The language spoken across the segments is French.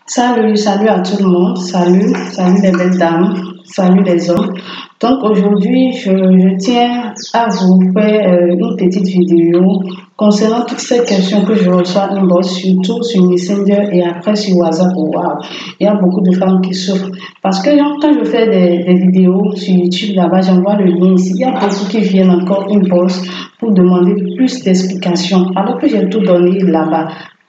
Salut à tout le monde, salut les belles dames, salut les hommes. Donc aujourd'hui, je tiens à vous faire une petite vidéo concernant toutes ces questions que je reçois inbox, surtout sur Messenger et après sur WhatsApp. Wow. Il y a beaucoup de femmes qui souffrent. Parce que quand je fais des vidéos sur YouTube là-bas, j'envoie le lien ici. Il y a beaucoup qui viennent encore inbox pour demander plus d'explications alors que j'ai tout donné là-bas.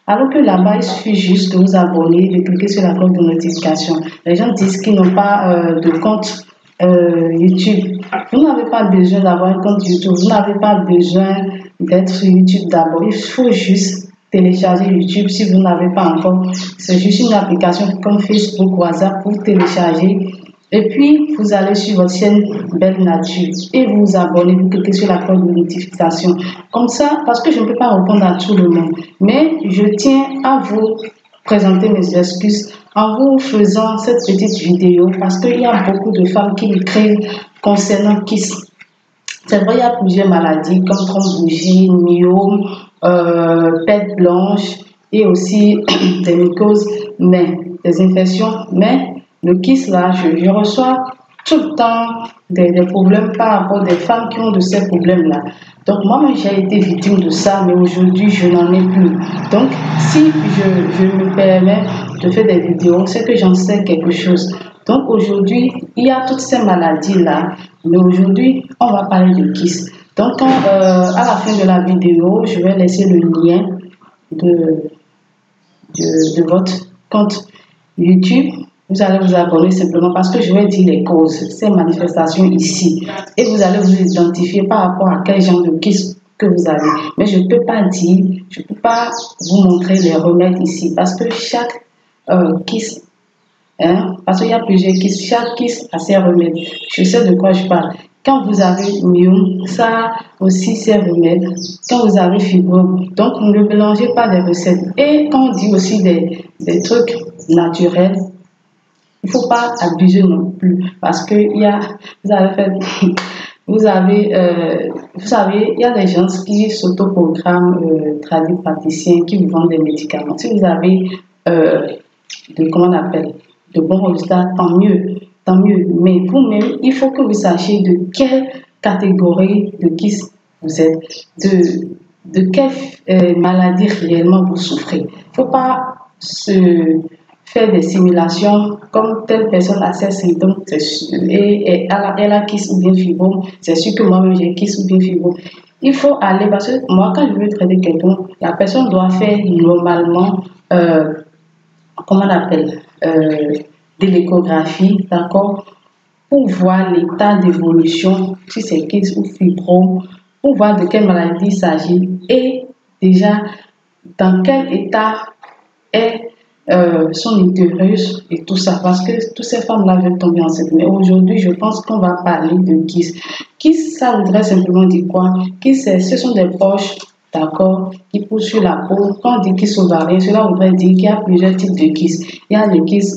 Alors que là-bas, il suffit juste de vous abonner, de cliquer sur la cloche de notification. Les gens disent qu'ils n'ont pas de compte YouTube. Vous n'avez pas besoin d'avoir un compte YouTube. Vous n'avez pas besoin d'être sur YouTube d'abord. Il faut juste télécharger YouTube si vous n'avez pas encore. C'est juste une application comme Facebook, WhatsApp pour télécharger. Et puis, vous allez sur votre chaîne Belle Nature et vous vous abonnez, vous cliquez sur la cloche de notification. Comme ça, parce que je ne peux pas répondre à tout le monde. Mais je tiens à vous présenter mes excuses en vous faisant cette petite vidéo parce qu'il y a beaucoup de femmes qui m'écrivent concernant KISS. C'est vrai, il y a plusieurs maladies comme thrombophagie, myome, perte blanche et aussi des mycoses, mais des infections. Mais le KISS, là, je reçois tout le temps des problèmes par rapport des femmes qui ont de ces problèmes-là. Donc, moi-même, j'ai été victime de ça, mais aujourd'hui, je n'en ai plus. Donc, si je me permets de faire des vidéos, c'est que j'en sais quelque chose. Donc, aujourd'hui, il y a toutes ces maladies-là, mais aujourd'hui, on va parler de KISS. Donc, à la fin de la vidéo, je vais laisser le lien de votre compte YouTube. Vous allez vous abonner simplement parce que je vais dire les causes, ces manifestations ici. Et vous allez vous identifier par rapport à quel genre de KISS que vous avez. Mais je ne peux pas dire, je ne peux pas vous montrer les remèdes ici parce que chaque KISS, parce qu'il y a plusieurs KISS, chaque KISS a ses remèdes. Je sais de quoi je parle. Quand vous avez myome, ça a aussi ses remèdes. Quand vous avez fibrome, donc ne mélangez pas des recettes. Et quand on dit aussi des trucs naturels, il ne faut pas abuser non plus parce que vous savez, il y a des gens qui s'autoprogramment tradipraticiens qui vous vendent des médicaments. Si vous avez comment on appelle, de bons résultats, tant mieux. Mais vous-même, il faut que vous sachiez de quelle catégorie de KISS vous êtes, de quelle maladie réellement vous souffrez. Il ne faut pas se faire des simulations comme telle personne a ces symptômes et elle a KISS ou bien fibrome, c'est sûr que moi-même j'ai KISS ou bien fibrome. Il faut aller, parce que moi quand je veux traiter quelqu'un, la personne doit faire normalement, comment on appelle, de l'échographie, d'accord, pour voir l'état d'évolution, si c'est KISS ou fibrome, pour voir de quelle maladie il s'agit et déjà dans quel état est son utérus et tout ça, parce que toutes ces femmes-là veulent tomber enceinte. Mais aujourd'hui, je pense qu'on va parler de KISS. KISS, ça voudrait simplement dire quoi? KISS, ce sont des poches, d'accord, qui poussent sur la peau. Quand on dit KISS ovarien, cela voudrait dire qu'il y a plusieurs types de KISS. Il y a les KISS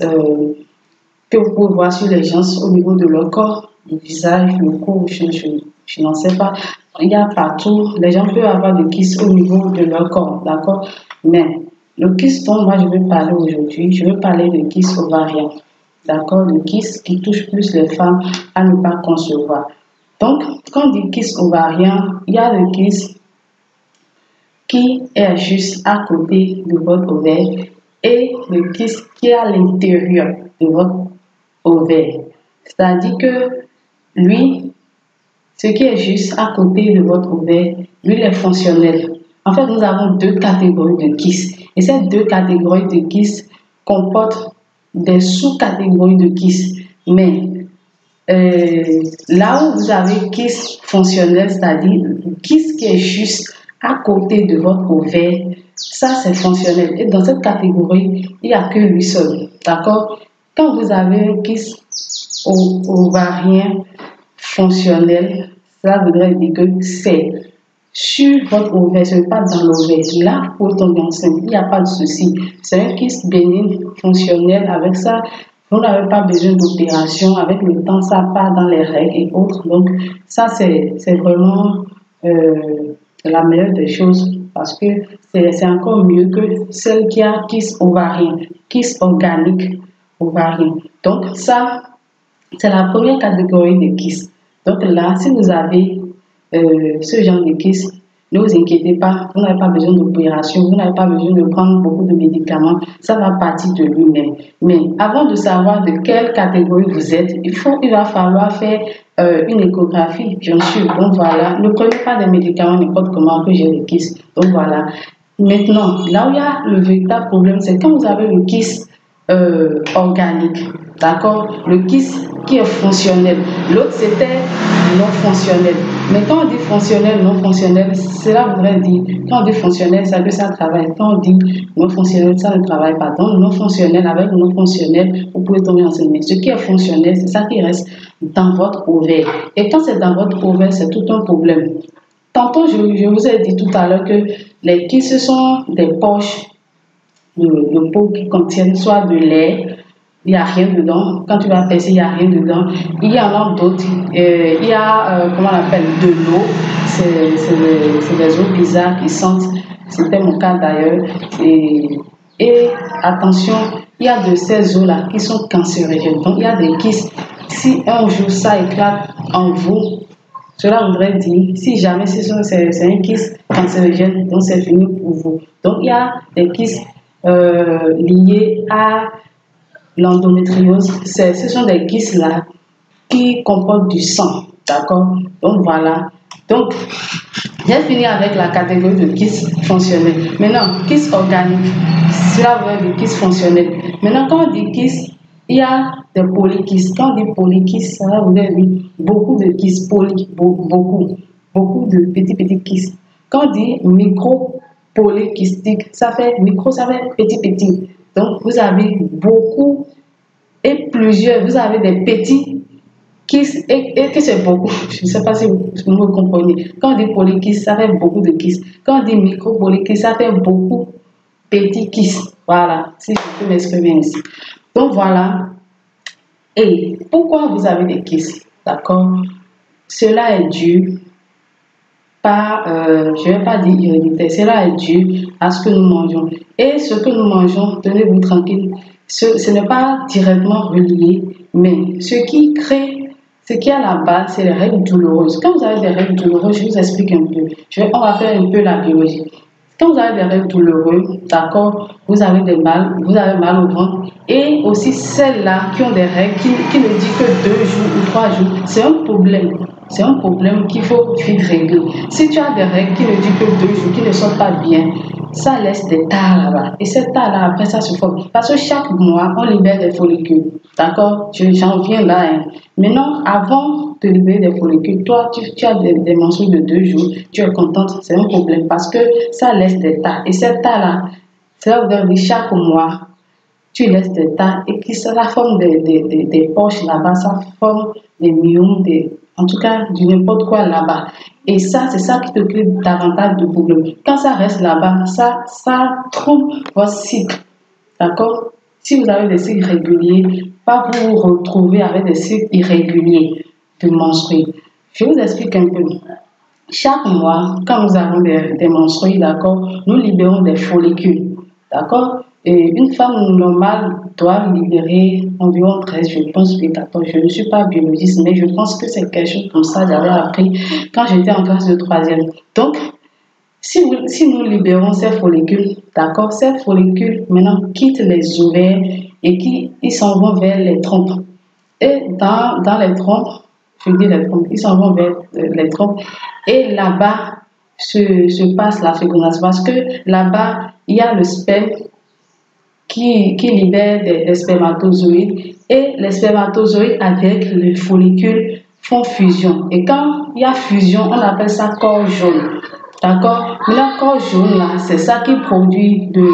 que vous pouvez voir sur les gens au niveau de leur corps, le visage, le cou, je n'en sais pas. Il y a partout, les gens peuvent avoir des KISS au niveau de leur corps, d'accord? Mais le KISS dont moi je vais parler aujourd'hui, je vais parler de KISS ovarien, d'accord? Le KISS qui touche plus les femmes à ne pas concevoir. Donc, quand on dit KISS ovarien, il y a le KISS qui est juste à côté de votre ovaire et le KISS qui est à l'intérieur de votre ovaire. C'est-à-dire que lui, ce qui est juste à côté de votre ovaire, lui, il est fonctionnel. En fait, nous avons deux catégories de KISS. Et ces deux catégories de KISS comportent des sous-catégories de KISS. Mais là où vous avez KISS fonctionnel, c'est-à-dire KISS qui est juste à côté de votre ovaire, ça c'est fonctionnel. Et dans cette catégorie, il n'y a que lui seul. D'accord? Quand vous avez un KISS ovarien fonctionnel, ça voudrait dire que c'est sur votre ovaire, ce n'est pas dans l'ovaire. Là, pour tomber enceinte, il n'y a pas de souci. C'est un KISS bénin fonctionnel. Avec ça, vous n'avez pas besoin d'opération. Avec le temps, ça part dans les règles et autres. Donc, ça, c'est vraiment la meilleure des choses parce que c'est encore mieux que celle qui a kyste ovarien, kyste organique ovarien. Donc ça, c'est la première catégorie de kyste. Donc là, si vous avez ce genre de kyste, ne vous inquiétez pas, vous n'avez pas besoin d'opération, vous n'avez pas besoin de prendre beaucoup de médicaments, ça va partir de lui-même. Mais avant de savoir de quelle catégorie vous êtes, il va falloir faire une échographie, bien sûr. Donc voilà, ne prenez pas de médicaments n'importe comment que j'ai le kyste. Donc voilà. Maintenant, là où il y a le véritable problème, c'est quand vous avez le kyste organique, d'accord? Le kyste qui est fonctionnel. L'autre, c'était non fonctionnel. Mais quand on dit fonctionnel, non fonctionnel, cela voudrait dire, quand on dit fonctionnel, ça veut dire que ça travaille. Quand on dit non fonctionnel, ça ne travaille pas. Donc, non fonctionnel, avec non fonctionnel, vous pouvez tomber enceinte. Mais ce qui est fonctionnel, c'est ça qui reste dans votre ovaire. Et quand c'est dans votre ovaire, c'est tout un problème. Tantôt, je vous ai dit tout à l'heure que les kystes, ce sont des poches de peau qui contiennent soit de lait, il n'y a rien dedans. Quand tu vas percer, il n'y a rien dedans. Il y en a d'autres. Il y a, comment on appelle, de l'eau. C'est des eaux bizarres qui sentent. C'était mon cas d'ailleurs. Et attention, il y a de ces eaux-là qui sont cancérigènes. Donc, il y a des kystes. Si un jour ça éclate en vous, cela voudrait dire, si jamais c'est un kyste cancérigène, donc c'est fini pour vous. Donc, il y a des kystes liés à l'endométriose. Ce sont des kystes là qui comportent du sang, d'accord? Donc voilà. Donc, j'ai fini avec la catégorie de kystes fonctionnels. Maintenant, kystes organiques, cela veut dire kystes fonctionnels. Maintenant, quand on dit kystes, il y a des polykystes. Quand on dit polykystes, ça veut dire beaucoup de kystes, beaucoup de petits kystes. Quand on dit micro-polykystique, ça fait micro, ça fait petit. Donc, vous avez beaucoup et plusieurs, vous avez des petits kystes et que c'est beaucoup. Je ne sais pas si vous me comprenez. Quand on dit polykystes, ça fait beaucoup de kystes. Quand on dit micro-polykystes, ça fait beaucoup petits kystes. Voilà, si je peux m'exprimer ainsi. Donc voilà. Et pourquoi vous avez des kystes? D'accord? Cela est dû par, je ne vais pas dire hérédité, cela est dû à ce que nous mangeons. Et ce que nous mangeons, tenez-vous tranquille, ce n'est pas directement relié, mais ce qui est à la base, c'est les règles douloureuses. Quand vous avez des règles douloureuses, je vous explique un peu. On va faire un peu la biologie. Quand vous avez des règles douloureuses, d'accord, vous avez mal au ventre, et aussi celles-là qui ont des règles qui ne disent que 2 jours ou 3 jours, c'est un problème. C'est un problème qu'il faut vite régler. Si tu as des règles qui ne disent que 2 jours, qui ne sont pas bien, ça laisse des tares là-bas. Et ces tares-là, après, ça se forme. Parce que chaque mois, on libère des follicules. D'accord? J'en viens là. Hein. Maintenant, avant de libérer des follicules, toi, tu as des menstrues de 2 jours, tu es contente, c'est un problème parce que ça laisse des tares. Et ces tares-là, c'est là où chaque mois, tu laisses des tares et qui ça forme des poches là-bas, ça forme des myomes, en tout cas, du n'importe quoi là-bas. Et ça, c'est ça qui te crée davantage de problèmes. Quand ça reste là-bas, ça trouble votre cycle. D'accord? Si vous avez des cycles réguliers, pas vous retrouver avec des cycles irréguliers de menstrues. Je vous explique un peu. Chaque mois, quand nous avons des menstrues, d'accord, nous libérons des follicules. D'accord? Et une femme normale doit libérer environ 13, je pense, puis 14. Je ne suis pas biologiste, mais je pense que c'est quelque chose comme ça, j'avais appris quand j'étais en classe de 3e. Donc, si nous libérons ces follicules, d'accord, ces follicules maintenant quittent les ovaires et ils s'en vont vers les trompes. Et dans les trompes, je dis les trompes, ils s'en vont vers les trompes. Et là-bas se passe la fécondation parce que là-bas, il y a le sperme qui libère des spermatozoïdes et les spermatozoïdes avec les follicules font fusion. Et quand il y a fusion, on appelle ça corps jaune. D'accord? Mais le corps jaune, là, c'est ça qui produit de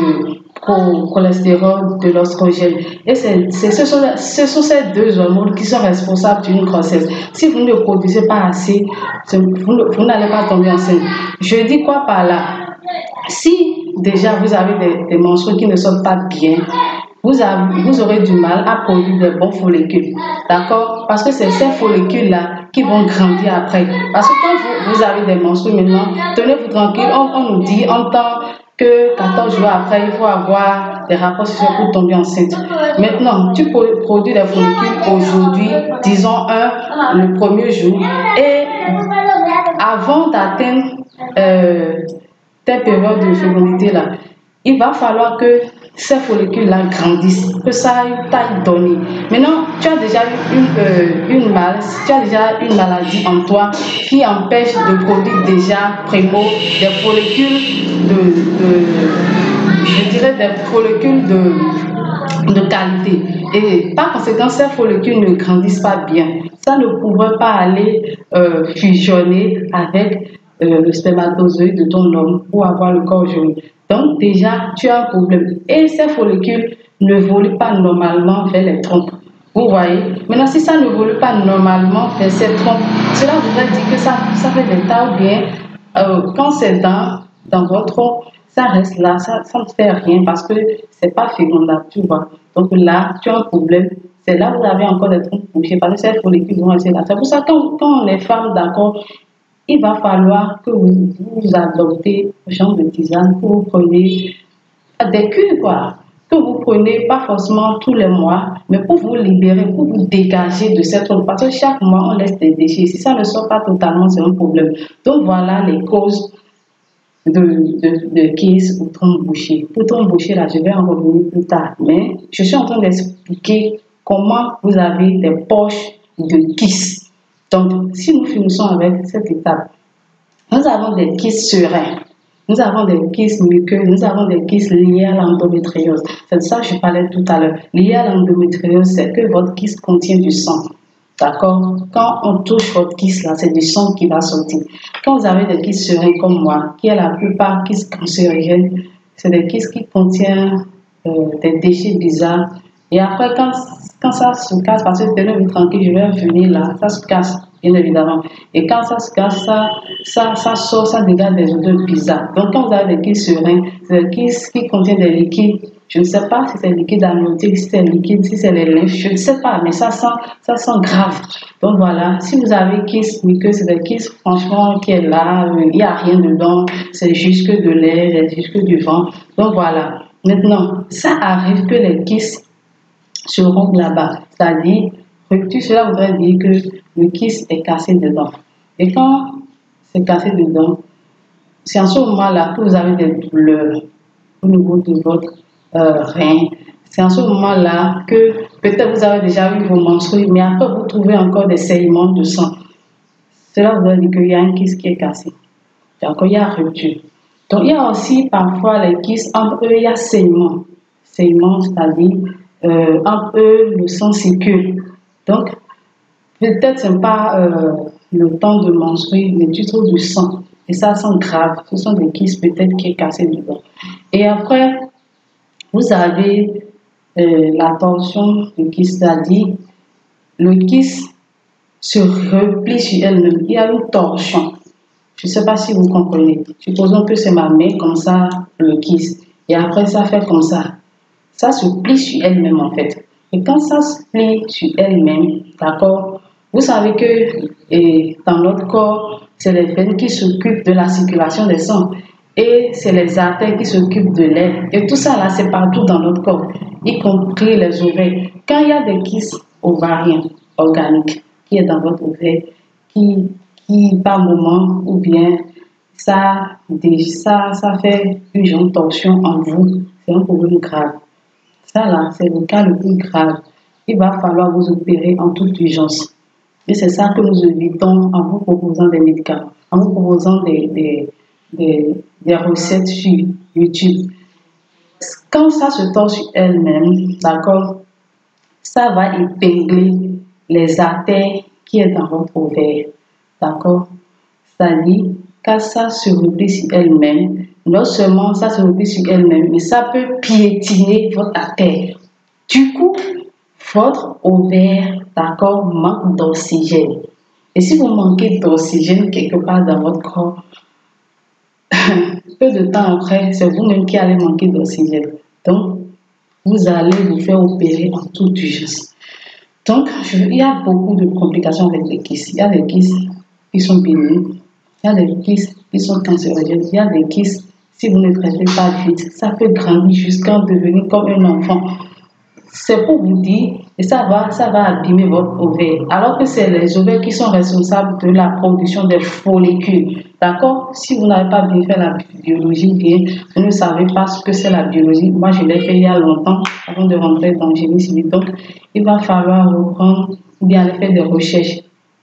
cholestérol, de l'oestrogène. Et ce sont ces 2 hormones qui sont responsables d'une grossesse. Si vous ne le produisez pas assez, vous n'allez pas tomber enceinte. Je dis quoi par là? Si déjà vous avez des menstrues qui ne sont pas bien, vous aurez du mal à produire des bons follicules. D'accord? Parce que c'est ces follicules-là qui vont grandir après. Parce que quand vous avez des menstrues maintenant, tenez-vous tranquille, on nous dit en temps que 14 jours après, il faut avoir des rapports sexuels pour tomber enceinte. Maintenant, tu produis des follicules aujourd'hui, disons le premier jour, et avant d'atteindre tes périodes de fécondité là, il va falloir que ces follicules-là grandissent, que ça ait une taille donnée. Maintenant, tu as déjà une maladie en toi qui empêche de produire déjà, primo, des follicules je dirais des follicules de qualité. Et par conséquent, ces follicules ne grandissent pas bien. Ça ne pourrait pas aller fusionner avec le spermatozoïde de ton homme pour avoir le corps jaune. Donc déjà, tu as un problème. Et ces follicules ne volent pas normalement vers les trompes. Vous voyez? Maintenant, si ça ne vole pas normalement vers ces trompes, cela voudrait dire que ça fait des tas ou bien quand c'est dans votre tronc, ça reste là, ça ne fait rien parce que c'est pas fécondable, tu vois. Donc là, tu as un problème. C'est là où vous avez encore des trompes bouchées parce que ces follicules vont rester là. C'est pour ça que quand les femmes, d'accord, il va falloir que vous adoptez ce genre de tisane, que vous preniez des cures, quoi. Que vous prenez pas forcément tous les mois, mais pour vous libérer, pour vous dégager de cette trompe. Parce que chaque mois, on laisse des déchets. Si ça ne sort pas totalement, c'est un problème. Donc voilà les causes de kyste ou trompe bouchée. Pour trompe bouchée, là, je vais en revenir plus tard. Mais je suis en train d'expliquer comment vous avez des poches de kyste. Donc, si nous finissons avec cette étape, nous avons des kystes sereins, nous avons des kystes muqueux, nous avons des kystes liés à l'endométriose. C'est de ça que je parlais tout à l'heure. Lié à l'endométriose, c'est que votre kyste contient du sang. D'accord? Quand on touche votre kyste, là, c'est du sang qui va sortir. Quand vous avez des kystes sereins comme moi, qui est la plupart kystes cancérigènes, c'est des kystes qui contiennent des déchets bizarres. Et après, quand ça se casse, parce que tenez-vous tranquille, je vais venir là, ça se casse, bien évidemment. Et quand ça se casse, ça sort, ça dégage des odeurs bizarres. Donc, quand vous avez des kystes sereins, c'est des kystes qui contiennent des liquides. Je ne sais pas si c'est liquide amniotique, si c'est liquide, si c'est les lymphes, je ne sais pas, mais ça sent grave. Donc voilà, si vous avez kyste muqueux, c'est des kystes franchement qui est là, il n'y a rien dedans, c'est juste que de l'air, c'est juste que du vent. Donc voilà. Maintenant, ça arrive que les kystes se rompent là-bas, c'est-à-dire rupture, cela voudrait dire que le kyste est cassé dedans. Et quand c'est cassé dedans, c'est en ce moment-là que vous avez des douleurs au niveau de votre rein. C'est en ce moment-là que peut-être vous avez déjà eu vos menstrues, mais après vous trouvez encore des saignements de sang. Cela voudrait dire qu'il y a un kyste qui est cassé. Donc il y a rupture. Donc il y a aussi parfois les kystes, entre eux il y a saignement. Saignement, c'est-à-dire entre eux le sang circule. Donc peut-être ce n'est pas le temps de menstruer, mais tu trouves du sang. Et ça sent grave. Ce sont des kystes peut-être qui est cassé dedans. Et après, vous avez la torsion du kyste, c'est-à-dire le kyste se replie sur elle-même. Il y a une torsion. Je ne sais pas si vous comprenez. Supposons que c'est ma main comme ça, le kyste. Et après, ça fait comme ça. Ça se plie sur elle-même en fait. Et quand ça se plie sur elle-même, d'accord, vous savez que dans notre corps, c'est les veines qui s'occupent de la circulation des sangs. Et c'est les artères qui s'occupent de l'air. Et tout ça là, c'est partout dans notre corps, y compris les ovaires. Quand il y a des kystes ovariens organiques qui est dans votre ovaire, qui par moment, ou bien ça fait une genre de torsion en vous, c'est un problème grave. Ça là, c'est le cas le plus grave. Il va falloir vous opérer en toute urgence. Et c'est ça que nous évitons en vous proposant des médicaments, en vous proposant des recettes sur YouTube. Quand ça se tord sur elle-même, d'accord, ça va épingler les artères qui est dans votre ovaire, d'accord. C'est-à-dire, quand ça se replie sur elle-même, non seulement ça se replie sur elle-même, mais ça peut piétiner votre artère. Du coup, votre ovaire, d'accord, manque d'oxygène. Et si vous manquez d'oxygène quelque part dans votre corps, peu de temps après, c'est vous-même qui allez manquer d'oxygène. Donc, vous allez vous faire opérer en toute urgence. Donc, il y a beaucoup de complications avec les kystes. Il y a des kystes qui sont bénignes, il y a des kystes qui sont cancérogènes, il y a des kystes, si vous ne traitez pas vite, ça peut grandir jusqu'à devenir comme un enfant. C'est pour vous dire, et ça va abîmer votre ovaire. Alors que c'est les ovaires qui sont responsables de la production des follicules. D'accord? Si vous n'avez pas bien fait la biologie, bien, vous ne savez pas ce que c'est la biologie. Moi, je l'ai fait il y a longtemps, avant de rentrer dans le génie civil. Donc, il va falloir reprendre ou bien aller faire des recherches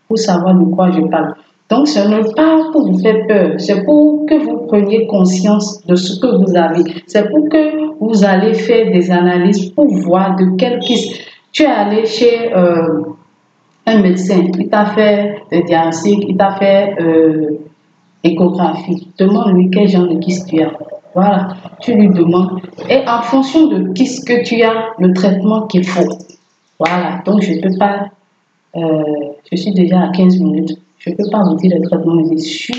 pour savoir de quoi je parle. Donc, ce n'est pas pour vous faire peur, c'est pour que vous preniez conscience de ce que vous avez. C'est pour que vous allez faire des analyses pour voir de quel kyste. Tu es allé chez un médecin, il t'a fait le diagnostic, il t'a fait échographie. Demande-lui quel genre de kyste tu as. Voilà, tu lui demandes. Et en fonction de kyste que tu as, le traitement qu'il faut. Voilà, donc je ne peux pas, je suis déjà à 15 minutes. Je ne peux pas vous dire le traitement sur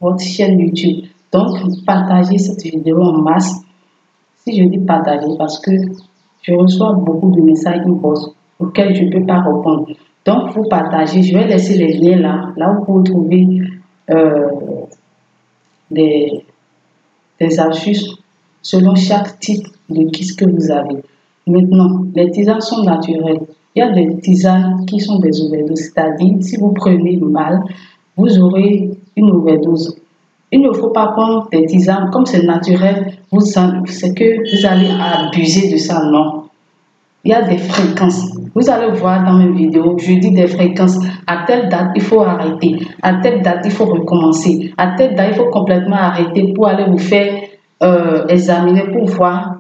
votre chaîne YouTube. Donc, partagez cette vidéo en masse. Si je dis partager, parce que je reçois beaucoup de messages inbox auxquels je ne peux pas répondre. Donc, vous partagez. Je vais laisser les liens là où vous trouvez des astuces selon chaque type de kyste que vous avez. Maintenant, les tisanes sont naturelles. Il y a des tisanes qui sont des overdoses, c'est-à-dire si vous prenez mal, vous aurez une overdose. Il ne faut pas prendre des tisanes comme c'est naturel, c'est que vous allez abuser de ça, non. Il y a des fréquences. Vous allez voir dans mes vidéos, je dis des fréquences. À telle date, il faut arrêter. À telle date, il faut recommencer. À telle date, il faut complètement arrêter pour aller vous faire examiner pour voir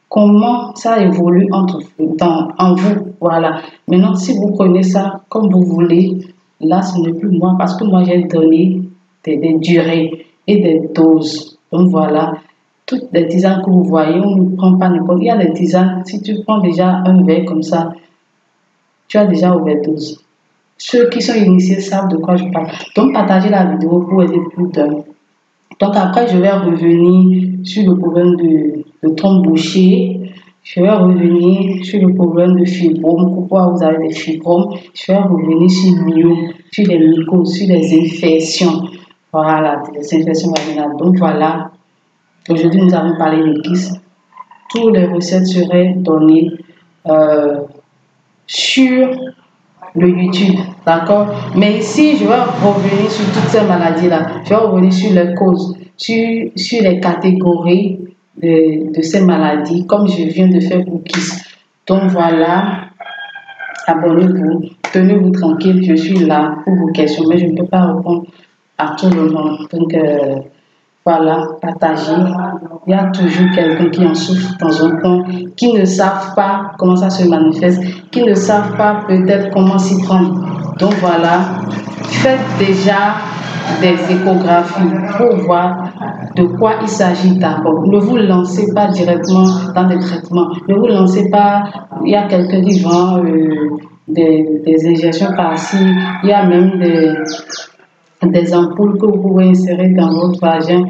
comment ça évolue en vous. Voilà. Maintenant, si vous prenez ça comme vous voulez, là, ce n'est plus moi parce que moi, j'ai donné des durées et des doses. Donc, voilà. Toutes les tisanes que vous voyez, on ne prend pas n'importe. Il y a des tisanes, si tu prends déjà un verre comme ça, tu as déjà overdose. Ceux qui sont initiés savent de quoi je parle. Donc, partagez la vidéo pour aider plus d'un. Donc, après, je vais revenir sur le problème de trompe bouchée. Je vais revenir sur le problème de fibrome. Pourquoi vous avez des fibromes? Je vais revenir sur les mycoses, sur les infections. Voilà, les infections vaginales. Donc, voilà. Aujourd'hui, nous avons parlé des kystes. Toutes les recettes seraient données sur le YouTube, d'accord? Mais ici, je vais revenir sur toutes ces maladies-là. Je vais revenir sur les causes, sur les catégories de ces maladies, comme je viens de faire pour kystes. Donc voilà, abonnez-vous, tenez-vous tranquille, je suis là pour vos questions, mais je ne peux pas répondre à tout le monde. Donc, voilà, partagez. Il y a toujours quelqu'un qui en souffre dans un coin, qui ne savent pas comment ça se manifeste, qui ne savent pas peut-être comment s'y prendre. Donc voilà, faites déjà des échographies pour voir de quoi il s'agit d'abord. Ne vous lancez pas directement dans des traitements. Ne vous lancez pas, il y a quelqu'un qui vend des injections par-ci, il y a même des ampoules que vous pouvez insérer dans votre vagin.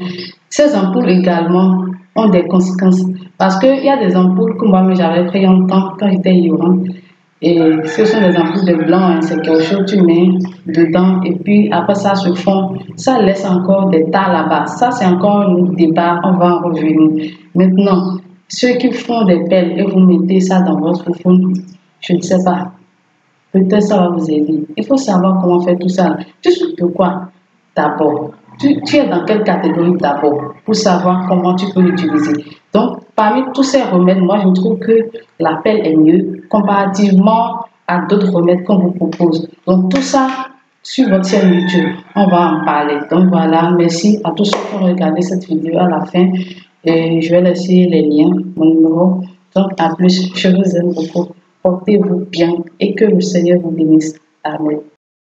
Ces ampoules également ont des conséquences parce qu'il y a des ampoules que moi j'avais pris en temps quand j'étais ignorante et ce sont des ampoules de blanc, hein, c'est quelque chose que tu mets dedans et puis après ça se fond, ça laisse encore des tas là-bas. Ça c'est encore un débat, on va en revenir. Maintenant, ceux qui font des pelles et vous mettez ça dans votre fond, je ne sais pas. Peut-être ça va vous aider. Il faut savoir comment faire tout ça. Tu sais de quoi d'abord? Tu es dans quelle catégorie d'abord pour savoir comment tu peux l'utiliser. Donc, parmi tous ces remèdes, moi, je trouve que la pelle est mieux comparativement à d'autres remèdes qu'on vous propose. Donc, tout ça sur votre chaîne YouTube, on va en parler. Donc, voilà. Merci à tous ceux qui ont regardé cette vidéo à la fin. Et je vais laisser les liens, mon numéro. Donc, à plus. Je vous aime beaucoup. Portez-vous bien et que le Seigneur vous bénisse. Amen.